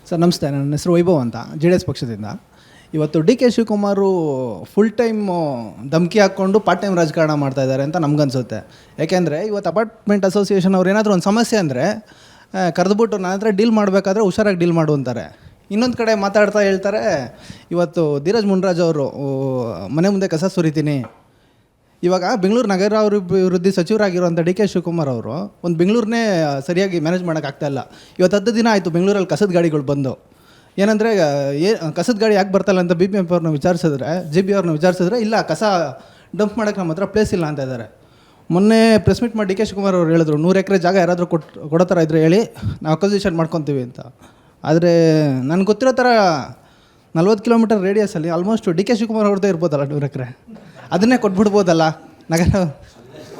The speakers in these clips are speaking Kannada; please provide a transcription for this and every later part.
ಸರ್ ನಮಸ್ತೆ, ನನ್ನ ಹೆಸರು ವೈಭವ್ ಅಂತ, ಜೆ ಡಿ ಎಸ್ ಪಕ್ಷದಿಂದ. ಇವತ್ತು D K Shivakumar full time ಧಮಕಿ ಹಾಕ್ಕೊಂಡು ಪಾರ್ಟ್ ಟೈಮ್ ರಾಜಕಾರಣ ಮಾಡ್ತಾಯಿದ್ದಾರೆ ಅಂತ ನಮಗನ್ಸುತ್ತೆ. ಯಾಕೆಂದರೆ ಇವತ್ತು ಅಪಾರ್ಟ್ಮೆಂಟ್ ಅಸೋಸಿಯೇಷನ್ ಅವ್ರು ಏನಾದರೂ ಒಂದು ಸಮಸ್ಯೆ ಅಂದರೆ ಕರೆದುಬಿಟ್ಟು ನನ್ನ ಹತ್ರ ಡೀಲ್ ಮಾಡಬೇಕಾದ್ರೆ ಹುಷಾರಾಗಿ ಡೀಲ್ ಮಾಡು ಅಂತಾರೆ. ಇನ್ನೊಂದು ಕಡೆ ಮಾತಾಡ್ತಾ ಹೇಳ್ತಾರೆ, ಇವತ್ತು ಧೀರಜ್ ಮುನ್ರಾಜ್ ಅವರು ಮನೆ ಮುಂದೆ ಕಸ ಸುರಿತೀನಿ. ಇವಾಗ ಬೆಂಗಳೂರು ನಗರಾಭಿವೃದ್ಧಿ ಸಚಿವರಾಗಿರುವಂಥ ಡಿ ಕೆ ಶಿವಕುಮಾರ್ ಅವರು ಒಂದು ಬೆಂಗಳೂರನ್ನೇ ಸರಿಯಾಗಿ ಮ್ಯಾನೇಜ್ ಮಾಡೋಕ್ಕಾಗ್ತಾಯಿಲ್ಲ. ಇವತ್ತು 10 ದಿನ ಆಯಿತು ಬೆಂಗಳೂರಲ್ಲಿ ಕಸದ ಗಾಡಿಗಳು ಬಂದು. ಏನಂದರೆ ಕಸದ ಗಾಡಿ ಯಾಕೆ ಬರ್ತಾಯಿಲ್ಲ ಅಂತ BBMP ಅವ್ರನ್ನ ವಿಚಾರಿಸಿದ್ರೆ, GB ಅವ್ರನ್ನ ವಿಚಾರಿಸಿದ್ರೆ, ಇಲ್ಲ ಕಸ ಡಂಪ್ ಮಾಡೋಕ್ಕೆ ನಮ್ಮ ಹತ್ರ ಪ್ಲೇಸ್ ಇಲ್ಲ ಅಂತ ಇದ್ದಾರೆ. ಮೊನ್ನೆ ಪ್ರೆಸ್ ಮೀಟ್ ಮಾಡಿ ಡಿ ಕೆ ಶಿವಕುಮಾರ್ ಅವರು ಹೇಳಿದ್ರು, 100 ಎಕರೆ ಜಾಗ ಯಾರಾದರೂ ಕೊಡೋ ಥರ ಇದ್ದರೆ ಹೇಳಿ, ನಾವು ಅಕ್ವಿಸಿಷನ್ ಮಾಡ್ಕೊತೀವಿ ಅಂತ. ಆದರೆ ನನಗೆ ಗೊತ್ತಿರೋ ಥರ 40 ಕಿಲೋಮೀಟರ್ ರೇಡಿಯಸಲ್ಲಿ ಆಲ್ಮೋಸ್ಟ್ ಡಿ ಕೆ ಶಿವಕುಮಾರ್ ಅವ್ರದ್ದೇ ಇರ್ಬೋದಲ್ಲ 100 ಎಕರೆ. ಅದನ್ನೇ ಕೊಟ್ಬಿಡ್ಬೋದಲ್ಲ ನಗರ.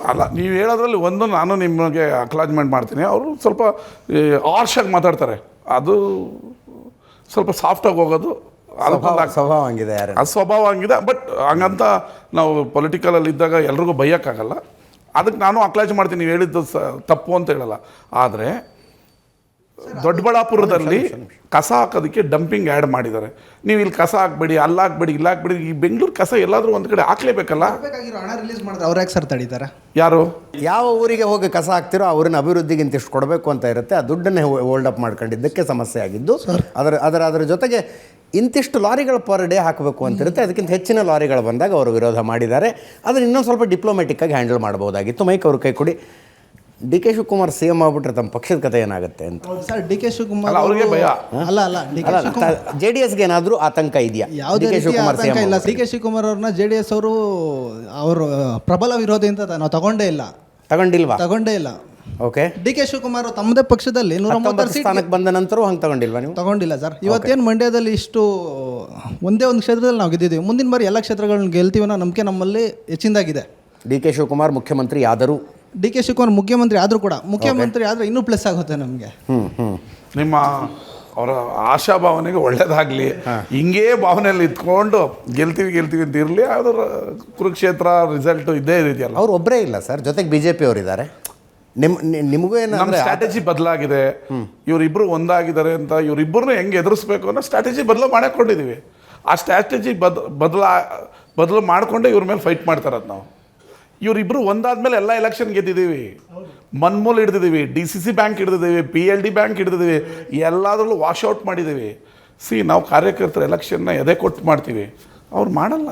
ಅಲ್ಲ, ನೀವು ಹೇಳೋದ್ರಲ್ಲಿ ಒಂದು ನಾನು ನಿಮಗೆ ಅಕ್ಲಾಜ್ಮೆಂಟ್ ಮಾಡ್ತೀನಿ. ಅವರು ಸ್ವಲ್ಪ ಆರ್ಷಾಗಿ ಮಾತಾಡ್ತಾರೆ, ಅದು ಸ್ವಲ್ಪ ಸಾಫ್ಟಾಗಿ ಹೋಗೋದು ಸ್ವಭಾವ ಹಂಗಿದೆ, ಅದು ಸ್ವಭಾವ ಹಂಗಿದೆ. ಬಟ್ ಹಂಗಂತ ನಾವು ಪೊಲಿಟಿಕಲಲ್ಲಿ ಇದ್ದಾಗ ಎಲ್ರಿಗೂ ಬೈಯೋಕ್ಕಾಗಲ್ಲ. ಅದಕ್ಕೆ ನಾನು ಅಕ್ಲಾಜ್ ಮಾಡ್ತೀನಿ, ನೀವು ಹೇಳಿದ್ದು ತಪ್ಪು ಅಂತ ಹೇಳಲ್ಲ. ಆದರೆ ದೊಡ್ಡಬಳ್ಳಾಪುರದಲ್ಲಿ ಕಸ ಹಾಕೋದಕ್ಕೆ ಡಂಪಿಂಗ್ ಆ್ಯಡ್ ಮಾಡಿದ್ದಾರೆ. ನೀವು ಇಲ್ಲಿ ಕಸ ಹಾಕ್ಬೇಡಿ, ಅಲ್ಲಿ ಹಾಕ್ಬೇಡಿ, ಇಲ್ಲಿ ಹಾಕ್ಬೇಡಿ. ಈ ಬೆಂಗಳೂರು ಕಸ ಎಲ್ಲಾದರೂ ಒಂದು ಕಡೆ ಹಾಕ್ಲೇಬೇಕಲ್ಲ. ಹಣ ರಿಲೀಸ್ ಮಾಡಿದ್ರೆ ಅವ್ರು ಯಾಕೆ ಸರ್ ತಡೀತಾರೆ? ಯಾರು ಯಾವ ಊರಿಗೆ ಹೋಗಿ ಕಸ ಹಾಕ್ತಿರೋ ಆ ಊರಿನ ಅಭಿವೃದ್ಧಿಗೆ ಇಂತಿಷ್ಟು ಕೊಡಬೇಕು ಅಂತ ಇರುತ್ತೆ. ಆ ದುಡ್ಡನ್ನೇ ಹೋಲ್ಡ್ ಅಪ್ ಮಾಡ್ಕೊಂಡಿದ್ದಕ್ಕೆ ಸಮಸ್ಯೆ ಆಗಿದ್ದು. ಅದರ ಜೊತೆಗೆ ಇಂತಿಷ್ಟು ಲಾರಿಗಳು ಪರ್ ಡೇ ಹಾಕಬೇಕು ಅಂತಿರುತ್ತೆ. ಅದಕ್ಕಿಂತ ಹೆಚ್ಚಿನ ಲಾರಿಗಳು ಬಂದಾಗ ಅವರು ವಿರೋಧ ಮಾಡಿದ್ದಾರೆ. ಅದನ್ನು ಇನ್ನೊಂದು ಸ್ವಲ್ಪ ಡಿಪ್ಲೊಮ್ಯಾಟಿಕ್ಕಾಗಿ ಹ್ಯಾಂಡಲ್ ಮಾಡ್ಬೋದಾಗಿತ್ತು. ಮೈಕ್ ಅವ್ರ ಕೈ ಕೊಡಿ. ಡಿ ಕೆ ಶಿವಕುಮಾರ್ CM ಆಗ್ಬಿಟ್ರೆ ತಮ್ಮ ಪಕ್ಷದ ಕಥೆ ಏನಾಗುತ್ತೆ ಅಂತ ಸರ್? ಡಿ ಕೆ ಶಿವಕುಮಾರ್ ಅವ್ರಿಗೆ ಭಯ ಅಲ್ಲ JDSಗೆ ಏನಾದರೂ ಆತಂಕ ಇದೆಯಾ? ಯಾವುದೇ ಆತಂಕ ಇಲ್ಲ. ಡಿ ಕೆ ಶಿವಕುಮಾರ್ ಅವ್ರನ್ನ JDS ಅವರು ಪ್ರಬಲ ವಿರೋಧಿ ಅಂತ ನಾವು ತಗೊಂಡೇ ಇಲ್ಲ. ಓಕೆ. ಡಿ ಕೆ ಶಿವಕುಮಾರ್ ತಮ್ಮದೇ ಪಕ್ಷದಲ್ಲಿ 130 ಸ್ಥಾನಕ್ಕೆ ಬಂದ ನಂತರ ಹಂಗೆ ತಗೊಂಡಿಲ್ವಾ ನೀವು? ತಗೊಂಡಿಲ್ಲ ಸರ್. ಇವತ್ತೇನು ಮಂಡ್ಯದಲ್ಲಿ ಇಷ್ಟು ಒಂದೇ ಒಂದು ಕ್ಷೇತ್ರದಲ್ಲಿ ನಾವು ಗೆದ್ದಿದ್ದೀವಿ. ಮುಂದಿನ ಬಾರಿ ಎಲ್ಲ ಕ್ಷೇತ್ರಗಳನ್ನ ಗೆಲ್ತೀವಿ ಅನ್ನೋ ನಂಬಿಕೆ ನಮ್ಮಲ್ಲಿ ಹೆಚ್ಚಿಂದಾಗಿದೆ. ಡಿ ಕೆ ಶಿವಕುಮಾರ್ ಮುಖ್ಯಮಂತ್ರಿ ಆದರೂ, ಡಿ ಕೆ ಶಿವಕುಮಾರ್ ಮುಖ್ಯಮಂತ್ರಿ ಆದರೂ ಕೂಡ, ಮುಖ್ಯಮಂತ್ರಿ ಆದರೆ ಇನ್ನೂ ಪ್ಲಸ್ ಆಗುತ್ತೆ ನಮಗೆ. ನಿಮ್ಮ ಅವರ ಆಶಾಭಾವನೆಗೆ ಒಳ್ಳೇದಾಗಲಿ. ಹಿಂಗೇ ಭಾವನೆಯಲ್ಲಿ ಇದ್ಕೊಂಡು ಗೆಲ್ತೀವಿ ಅಂತ ಇರಲಿ. ಅದರ ಕುರುಕ್ಷೇತ್ರ ರಿಸಲ್ಟು ಇದ್ದೇ ಇದೆಯಲ್ಲ. ಅವ್ರು ಒಬ್ಬರೇ ಇಲ್ಲ ಸರ್, ಜೊತೆಗೆ BJP ಅವರಿದ್ದಾರೆ. ನಿಮಗೂ ನಮ್ಮ ಸ್ಟ್ರಾಟಜಿ ಬದಲಾಗಿದೆ. ಇವರಿಬ್ಬರು ಒಂದಾಗಿದ್ದಾರೆ ಅಂತ ಇವರಿಬ್ಬರನ್ನ ಹೆಂಗೆ ಎದುರಿಸ್ಬೇಕು ಅನ್ನೋ ಸ್ಟ್ರಾಟಜಿ ಮಾಡಿಕೊಂಡಿದ್ದೀವಿ. ಆ ಸ್ಟ್ರಾಟಜಿ ಬದಲು ಮಾಡಿಕೊಂಡೆ ಇವ್ರ ಮೇಲೆ ಫೈಟ್ ಮಾಡ್ತಾರದು. ನಾವು ಇವರಿಬ್ಬರು ಒಂದಾದ್ಮೇಲೆ ಎಲ್ಲ ಎಲೆಕ್ಷನ್ ಗೆದ್ದಿದ್ದೀವಿ. ಮನ್ಮೂಲ್ ಹಿಡ್ದಿದ್ದೀವಿ, DCC ಬ್ಯಾಂಕ್ ಹಿಡ್ದಿದ್ದೀವಿ, PLD ಬ್ಯಾಂಕ್ ಹಿಡ್ದಿದ್ದೀವಿ, ಎಲ್ಲದರಲ್ಲೂ ವಾಶೌಟ್ ಮಾಡಿದ್ದೀವಿ. ನಾವು ಕಾರ್ಯಕರ್ತರು ಎಲೆಕ್ಷನ್ನ ಎದೆ ಕೊಟ್ಟು ಮಾಡ್ತೀವಿ, ಅವ್ರು ಮಾಡಲ್ಲ.